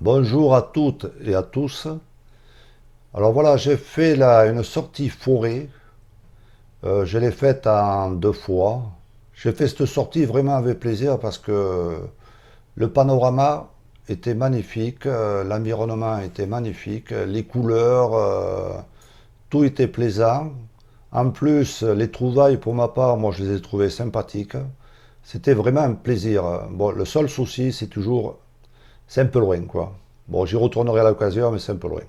Bonjour à toutes et à tous. Alors voilà, j'ai fait là une sortie forêt. Je l'ai faite en 2 fois. J'ai fait cette sortie vraiment avec plaisir parce que le panorama était magnifique, l'environnement était magnifique, les couleurs, tout était plaisant. En plus, les trouvailles pour ma part, moi je les ai trouvées sympathiques. C'était vraiment un plaisir. Bon, le seul souci, c'est un peu loin, quoi. Bon, j'y retournerai à l'occasion, mais c'est un peu loin.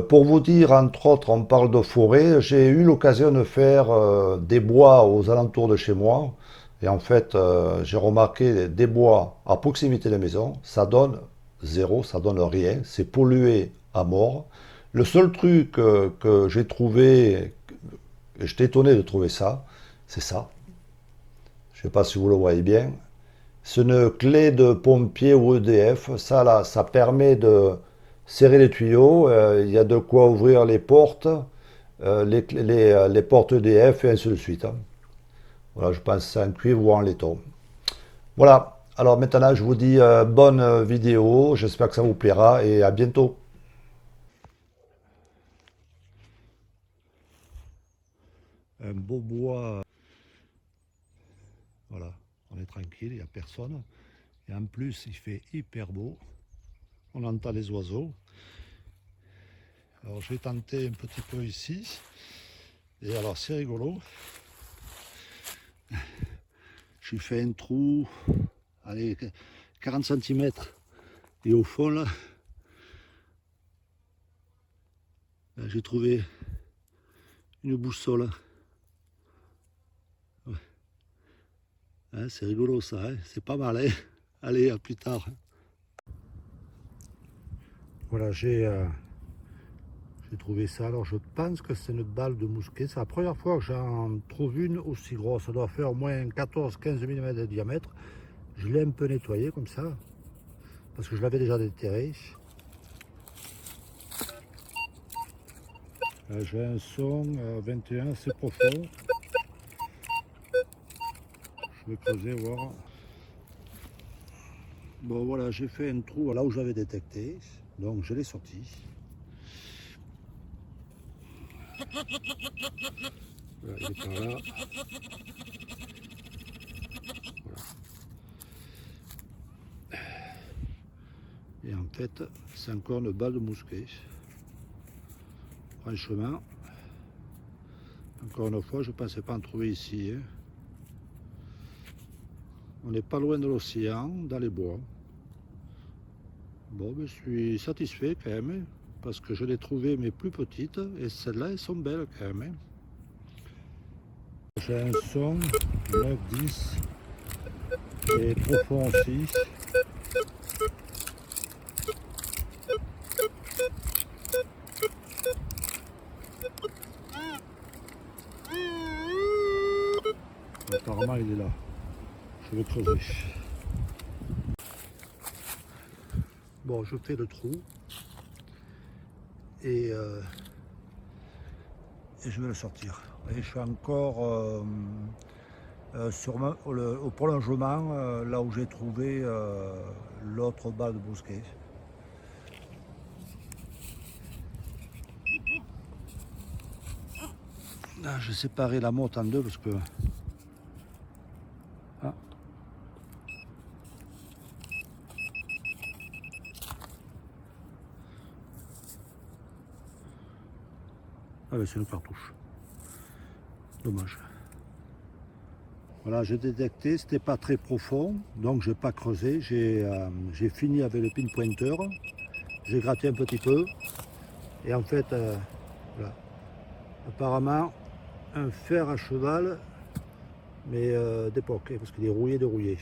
Pour vous dire, entre autres, on parle de forêt. J'ai eu l'occasion de faire des bois aux alentours de chez moi. Et en fait, j'ai remarqué des bois à proximité de la maison. Ça donne zéro, ça donne rien. C'est pollué à mort. Le seul truc que j'ai trouvé, et j'étais étonné de trouver ça, c'est ça. Je ne sais pas si vous le voyez bien. C'est une clé de pompier ou EDF. Ça, là, ça permet de serrer les tuyaux. Il y a de quoi ouvrir les portes, les portes EDF et ainsi de suite, hein. Voilà, je pense que c'est en cuivre ou en laiton. Voilà. Alors maintenant, je vous dis bonne vidéo. J'espère que ça vous plaira et à bientôt. Un beau bois. Voilà, on est tranquille, il n'y a personne. Et en plus, il fait hyper beau. On entend les oiseaux. Alors je vais tenter un petit peu ici. Et alors c'est rigolo. J'ai fait un trou, allez, 40 cm. Et au fond là, j'ai trouvé une boussole. Ouais. Hein, c'est rigolo ça, hein, c'est pas mal, hein. Allez, à plus tard. Voilà, j'ai trouvé ça. Alors je pense que c'est une balle de mousquet. C'est la première fois que j'en trouve une aussi grosse. Ça doit faire au moins 14-15 mm de diamètre. Je l'ai un peu nettoyé comme ça, parce que je l'avais déjà déterré. J'ai un son 21 assez profond. Je vais creuser, voir. Bon voilà, j'ai fait un trou là où j'avais détecté. Donc je l'ai sorti. Voilà, il est par là. Et en fait, c'est encore une balle de mousquet. Franchement, encore une fois, je ne pensais pas en trouver ici, hein. On n'est pas loin de l'océan, dans les bois. Bon, je suis satisfait quand même, hein, parce que je l'ai trouvée mais plus petite, et celles-là, elles sont belles quand même, hein. J'ai un son 9-10 et profond aussi. Apparemment, il est là. Je vais creuser. Bon, je fais le trou et, et je vais le sortir. Et je suis encore au prolongement, là où j'ai trouvé l'autre balle de mousquet. Là, j'ai séparé la motte en deux parce que... Ah, ah ben c'est une cartouche. Dommage. Voilà, j'ai détecté, c'était pas très profond, donc j'ai pas creusé. J'ai fini avec le pinpointer. J'ai gratté un petit peu. Et en fait, voilà. Apparemment, un fer à cheval, mais d'époque, hein, parce qu'il est rouillé de rouillé.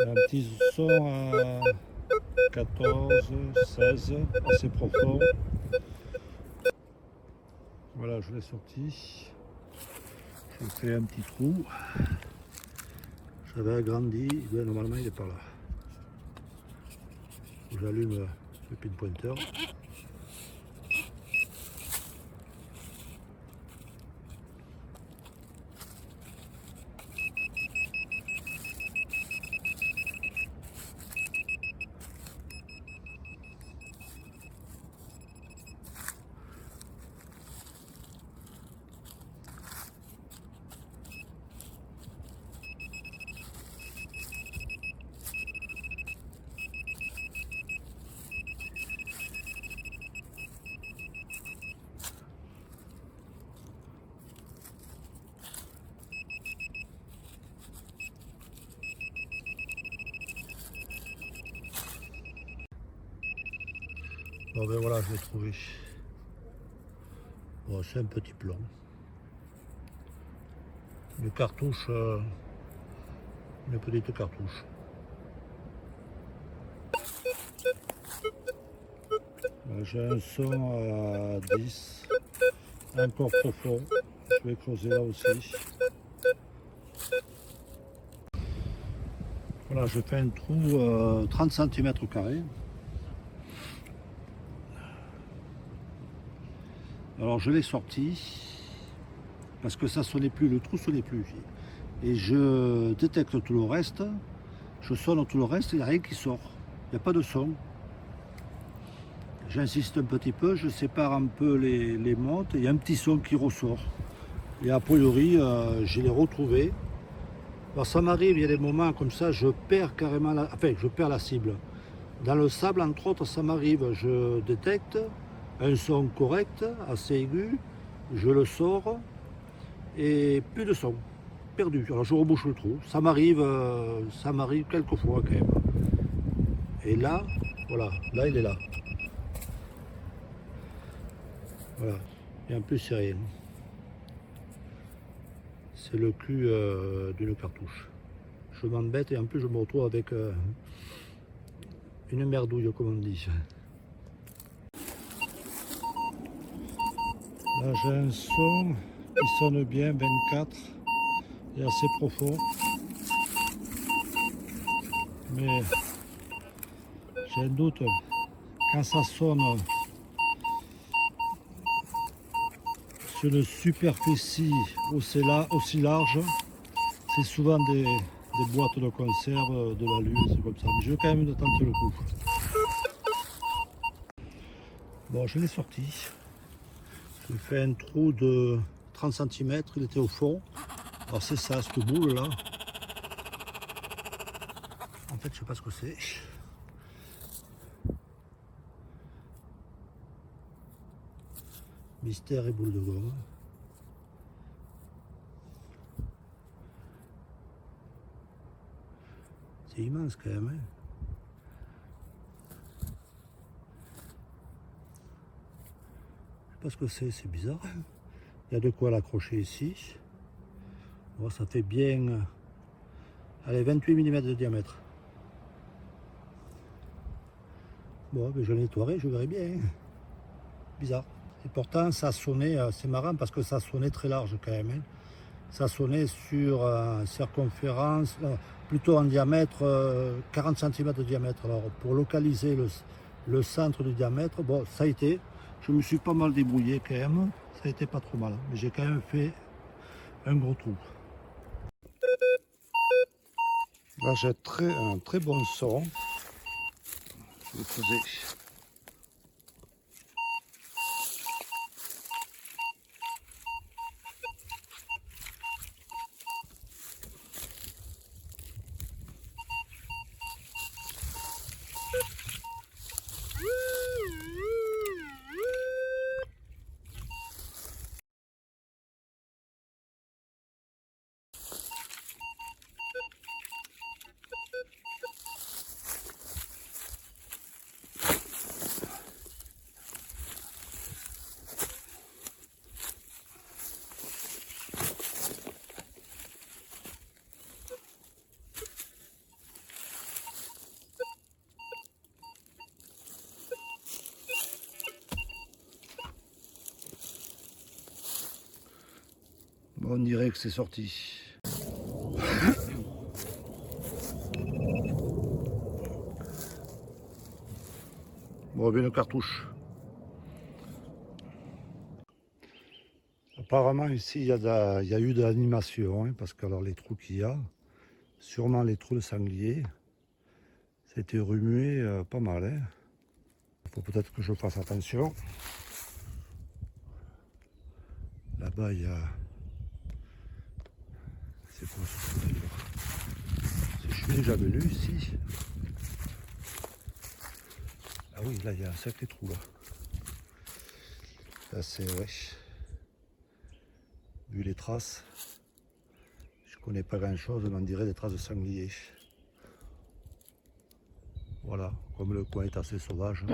Un petit son à 14, 16, assez profond. Voilà, je l'ai sorti. J'ai fait un petit trou. J'avais agrandi. Ben, normalement, il est par là. J'allume le pinpointer. Bon ben voilà, je l'ai trouvé. Bon, c'est un petit plomb. Une cartouche, une petite cartouche. J'ai un son à 10, encore profond. Je vais creuser là aussi. Voilà, je fais un trou 30 cm². Alors je l'ai sorti parce que ça sonnait plus, le trou sonnait plus. Et je détecte tout le reste, je sonne tout le reste, il n'y a rien qui sort. Il n'y a pas de son. J'insiste un petit peu, je sépare un peu les mottes, il y a un petit son qui ressort. Et a priori, je l'ai retrouvé. Alors ça m'arrive, il y a des moments comme ça, je perds carrément je perds la cible. Dans le sable, entre autres, ça m'arrive, je détecte un son correct, assez aigu, je le sors et plus de son, perdu. Alors je rebouche le trou. Ça m'arrive quelques fois quand même. Et là, voilà, là il est là. Voilà. Et en plus c'est rien. C'est le cul d'une cartouche. Je m'embête et en plus je me retrouve avec une merdouille comme on dit. Là j'ai un son qui sonne bien, 24, et assez profond. Mais j'ai un doute, quand ça sonne sur une superficie aussi large, c'est souvent des boîtes de conserve, de l'alu, c'est comme ça. Mais je vais quand même tenter le coup. Bon, je l'ai sorti. J'ai fait un trou de 30 cm, il était au fond. Alors c'est ça, cette boule là. En fait, je sais pas ce que c'est. Mystère et boule de gomme. C'est immense quand même. Hein. Je sais pas ce que c'est bizarre. Il y a de quoi l'accrocher ici. Bon, ça fait bien, allez, 28 mm de diamètre. Bon, ben je nettoierai, je verrai bien. Hein. Bizarre. Et pourtant, ça sonnait, c'est marrant parce que ça sonnait très large quand même. Hein. Ça sonnait sur circonférence, plutôt en diamètre, 40 cm de diamètre. Alors, pour localiser le centre du diamètre, bon, ça a été. Je me suis pas mal débrouillé quand même. Ça a été pas trop mal. Mais j'ai quand même fait un gros trou. Là, j'ai un très bon son. Je vais creuser. Bon, on dirait que c'est sorti. Bon, bien une cartouche. Apparemment ici il y a eu de l'animation, hein, parce que alors les trous qu'il y a, sûrement les trous de sanglier, c'était remué pas mal. Hein. Il faut peut-être que je fasse attention. Là-bas il y a... C'est quoi ce truc d'ailleurs? Je suis déjà venu ici. Ah oui, là il y a un sacré trou là. Là c'est ouais. Vu les traces, je connais pas grand chose, on dirait des traces de sanglier. Voilà, comme le coin est assez sauvage.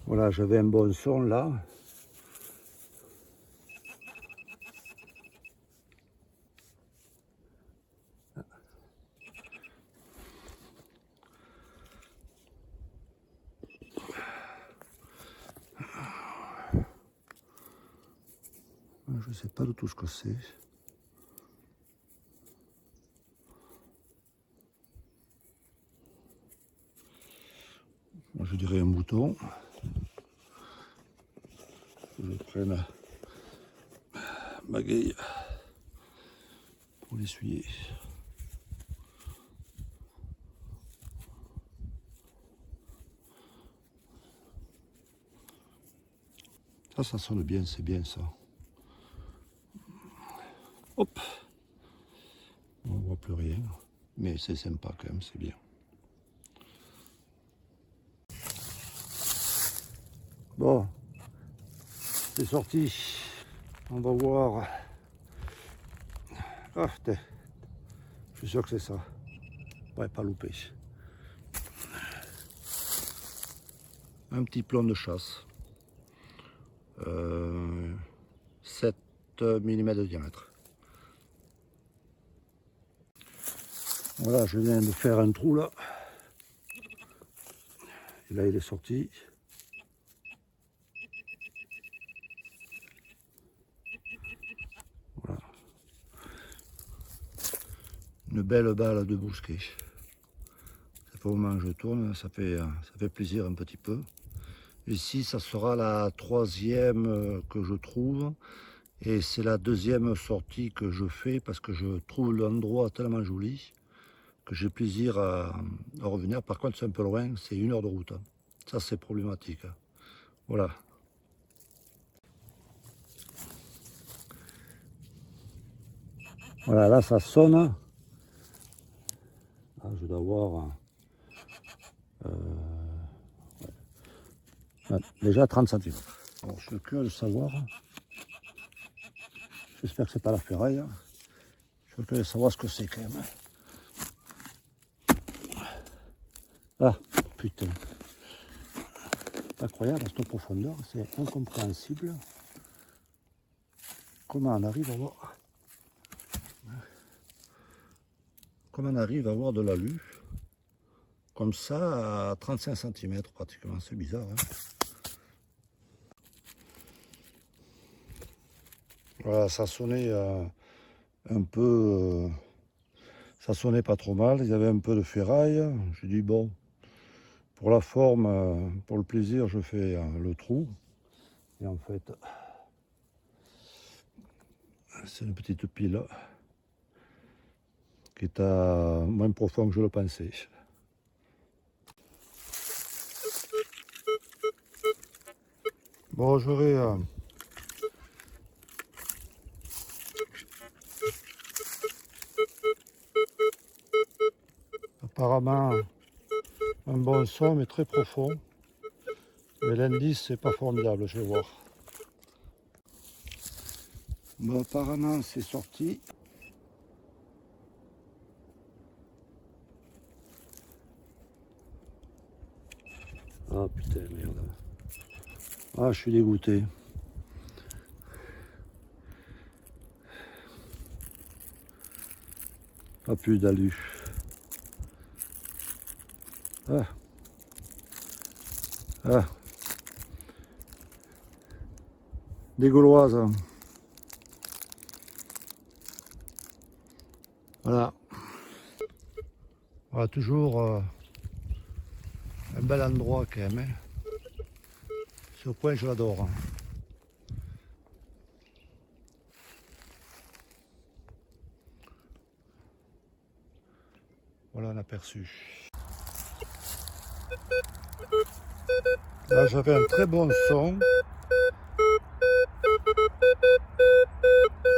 Voilà, j'avais un bon son là. Je ne sais pas du tout ce que c'est. Moi, je dirais un mouton. Je prenne ma gueule pour l'essuyer. Ça sonne bien, c'est bien ça. Hop, on ne voit plus rien, mais c'est sympa quand même, c'est bien. Bon, c'est sorti. On va voir. Ah, putain, je suis sûr que c'est ça. Ouais, pas loupé. Un petit plomb de chasse. 7 mm de diamètre. Voilà, je viens de faire un trou là. Et là, il est sorti. Voilà. Une belle balle de bousquet. Ça fait au moment que je tourne, ça fait plaisir un petit peu. Ici, ça sera la 3e que je trouve. Et c'est la 2e sortie que je fais parce que je trouve l'endroit tellement joli que j'ai plaisir à revenir. Par contre, c'est un peu loin, c'est 1 heure de route. Ça, c'est problématique. Voilà. Voilà, là, ça sonne. Là, je dois avoir déjà 30 cm. Alors, je suis curieux de savoir. J'espère que c'est pas la ferraille. Je suis curieux de savoir ce que c'est quand même. Ah, putain. C'est incroyable à cette profondeur, c'est incompréhensible. Comment on arrive à voir. Comment on arrive à avoir de l'alu comme ça à 35 cm pratiquement, c'est bizarre. Hein. Voilà, ça sonnait un peu, ça sonnait pas trop mal, il y avait un peu de ferraille. Je dis bon, pour la forme, pour le plaisir, je fais le trou. Et en fait, c'est une petite pile qui est à moins profond que je le pensais. Bon, je vais apparemment un bon son mais très profond. Mais l'indice c'est pas formidable, je vais voir. Bon, apparemment c'est sorti. Ah putain merde. Ah, je suis dégoûté. Pas plus d'alu. Ah. Ah. Des Gauloises. Voilà. Voilà, toujours un bel endroit quand même. Hein. Ce coin, je l'adore. Hein. Voilà un aperçu. Là, j'avais un très bon son.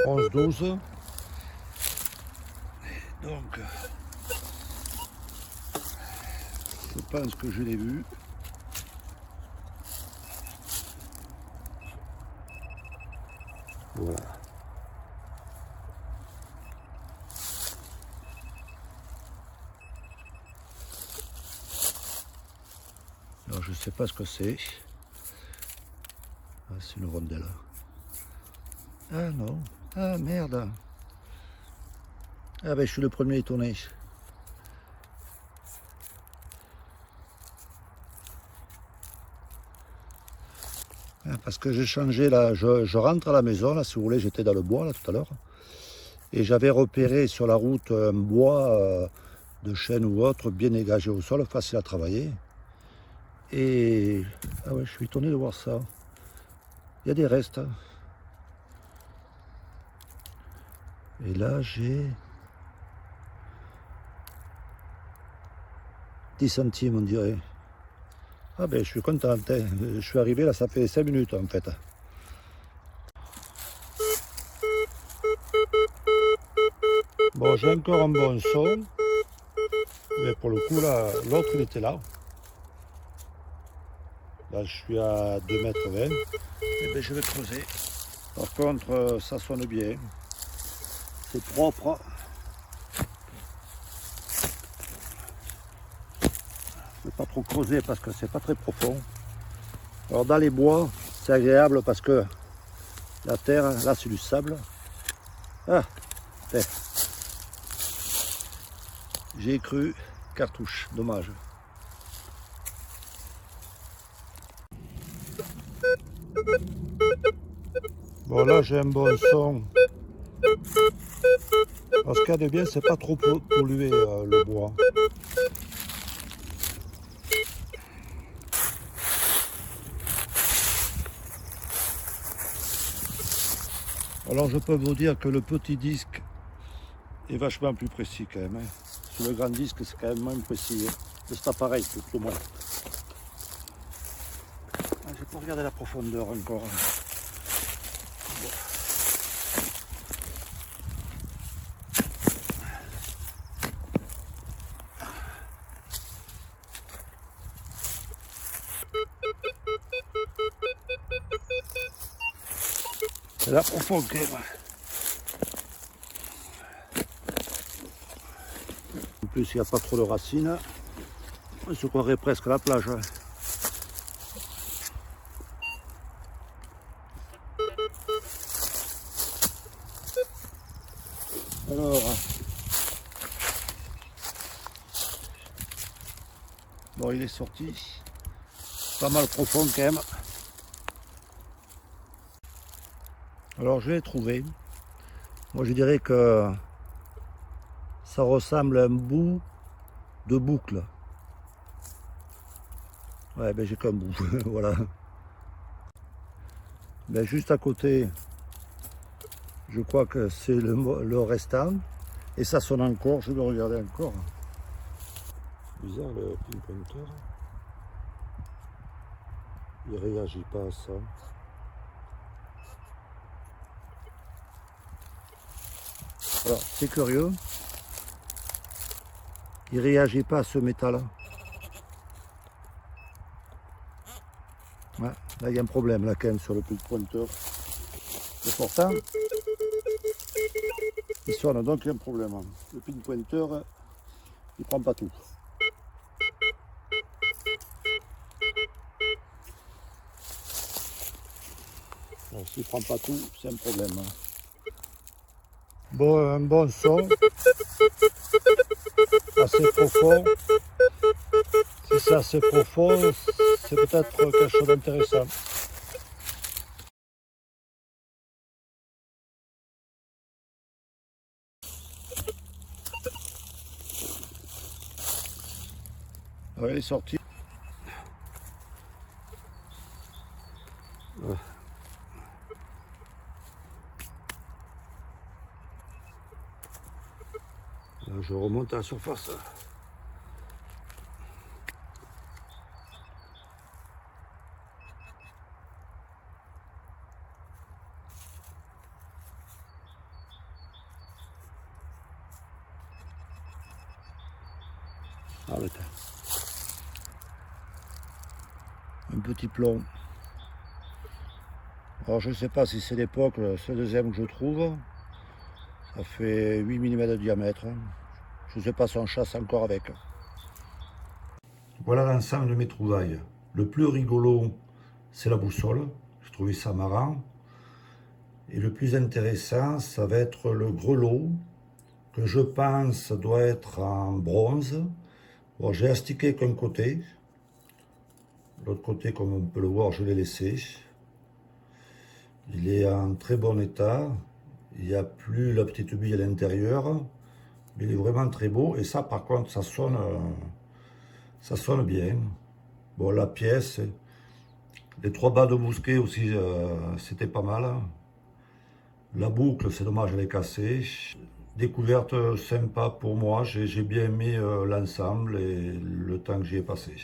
11-12. Donc, je pense que je l'ai vu. Voilà. Alors je sais pas ce que c'est. Ah, c'est une rondelle. Ah non. Ah merde. Ah ben je suis le premier étonné. Ah, parce que j'ai changé là, je rentre à la maison, là si vous voulez, j'étais dans le bois là tout à l'heure. Et j'avais repéré sur la route un bois de chêne ou autre, bien dégagé au sol, facile à travailler. Et ah ouais, je suis étonné de voir ça. Il y a des restes. Et là j'ai 10 centimes on dirait. Ah ben je suis content, hein. Je suis arrivé là, ça fait 5 minutes en fait. Bon, j'ai encore un bon son, mais pour le coup là, l'autre il était là. Là je suis à 2,20 m. Et ben je vais creuser. Par contre, ça sonne bien. C'est propre. Je ne vais pas trop creuser parce que c'est pas très profond. Alors dans les bois, c'est agréable parce que la terre, là c'est du sable. Ah, j'ai cru, cartouche, dommage. Bon là j'ai un bon son. Alors, ce qu'il y a de bien, c'est pas trop pollué le bois. Alors je peux vous dire que le petit disque est vachement plus précis quand même. Sur le grand disque, c'est quand même moins précis. C'est cet appareil, tout au moins. Ah, je peux regarder la profondeur encore. Bon. C'est la profondeur. En plus, il n'y a pas trop de racines. On se croirait presque à la plage. Alors, bon, il est sorti. Pas mal profond quand même. Alors, je l'ai trouvé. Moi, je dirais que ça ressemble à un bout de boucle. Ouais, ben j'ai qu'un bout, voilà. Ben, juste à côté, je crois que c'est le restant. Et ça sonne encore, je vais regarder encore. Bizarre le pinpointer. Il réagit pas à ça. Alors, c'est curieux. Il réagit pas à ce métal. Ouais, là, il y a un problème là quand même sur le pinpointer. Et pourtant, il sonne, donc il y a un problème. Le pinpointer, il prend pas tout. Alors, s'il prend pas tout, c'est un problème. Bon, un bon son, assez profond. Si c'est assez profond, c'est peut-être quelque chose d'intéressant. Alors, il est sorti. Ouais. Là, je remonte à la surface. Arrête. Un petit plomb. Alors je ne sais pas si c'est l'époque, c'est le deuxième que je trouve. Ça fait 8 mm de diamètre. Je ne sais pas si on chasse encore avec. Voilà l'ensemble de mes trouvailles. Le plus rigolo, c'est la boussole. J'ai trouvé ça marrant. Et le plus intéressant, ça va être le grelot, que je pense doit être en bronze. Bon, j'ai astiqué qu'un côté. L'autre côté, comme on peut le voir, je l'ai laissé. Il est en très bon état. Il n'y a plus la petite bille à l'intérieur. Mais il est vraiment très beau. Et ça, par contre, ça sonne bien. Bon, la pièce, les 3 bas de mousquet aussi, c'était pas mal. La boucle, c'est dommage, elle est cassée. Découverte sympa pour moi. J'ai bien aimé l'ensemble et le temps que j'y ai passé.